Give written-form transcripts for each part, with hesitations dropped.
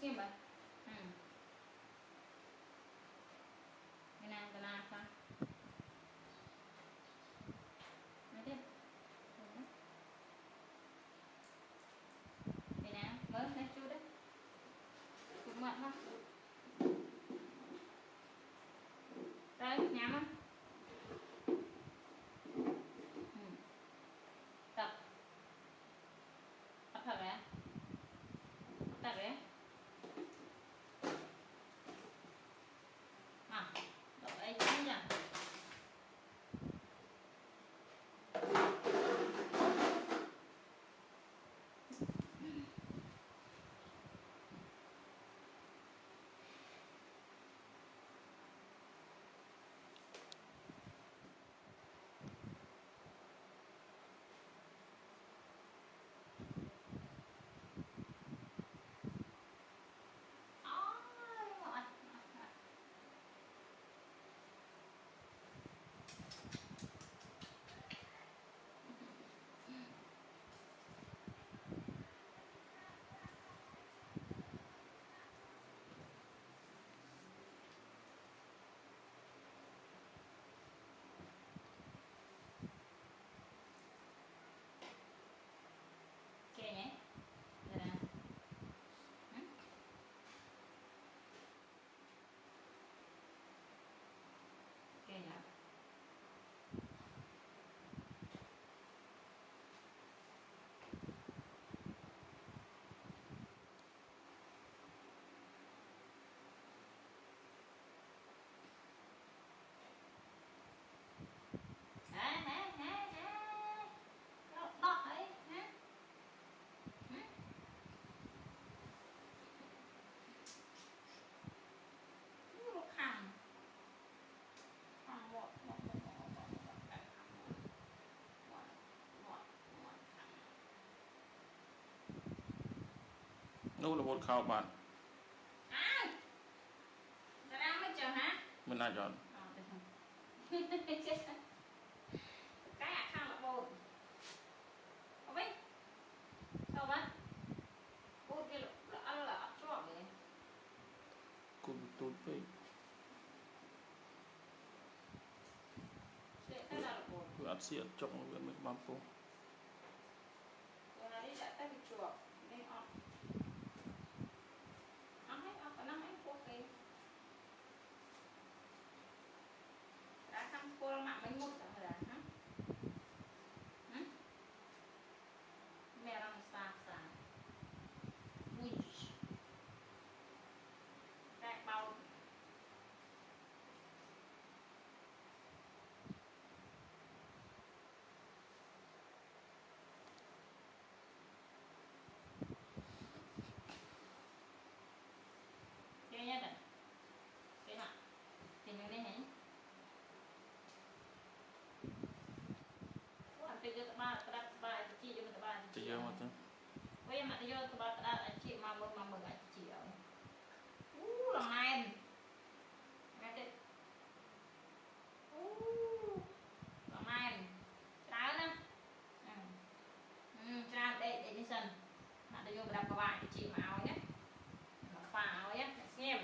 xem vậy. Cái nào ta nói tiếp cái nào mới lên chút đấy cũng mặn không đây nhắm không tập tập thật đấy à đợi ấy chứ nhỉ kệ nhé đây nè kệ nhỉ đọt ấy hả khẳng mộtนู่นบนเข้าบ้าน ai ra mới chờ hả มันน่าจอด cái ạ khăn là bồn không biết sao vậy bồn kia là ăn là ấp cho vậy กูตูดไป sẽ cái là bồn กูอัดเสียจงเงินไม่มาปู rồi này đã tay bị chuột nên ấp ấp hết ấp và năm hết cô kì đã thăm cô mạng mấy một rồi hả mẹ đang xa xa ui đại bao cái nhất này cái nào thì mình đây này Hãy subscribe cho kênh Ghiền Mì Gõ để không bỏ lỡ จะเยอะมากจัง bây giờ mà tôi vô tôi bắt đầu anh chị mà mừng anh chị ở lòng này nghe đi lòng này trái nè trái để đi sân bạn tôi vô đập các bạn chị mà áo nhé phá áo nhé xem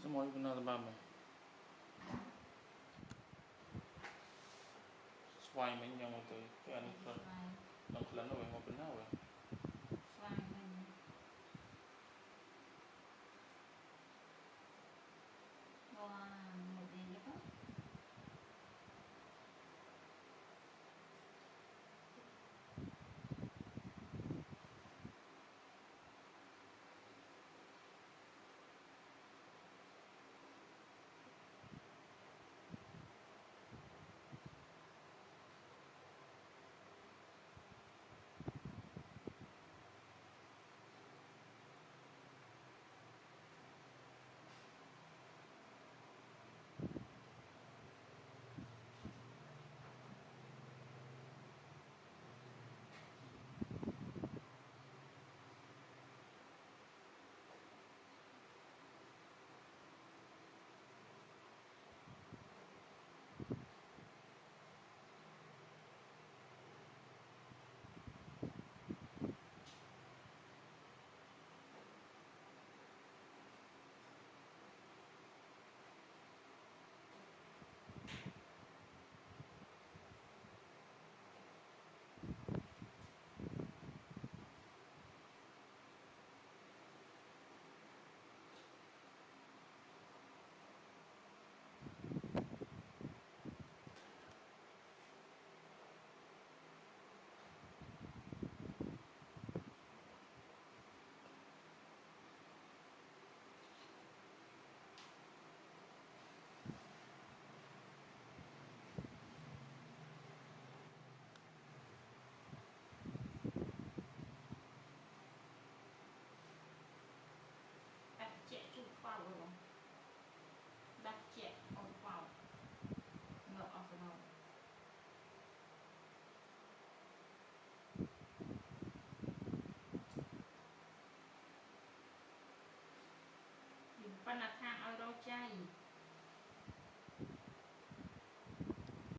Sao mọi người nào ba mày xoay mấy nhau tới cái anh phần nó lần nó về một bên nào vậy xoay mình một gì đó đặt trẻ chụp vào rồi đặt trẻ ổn vào ngược ở phần đầuปัญหาทางเอาเราใจ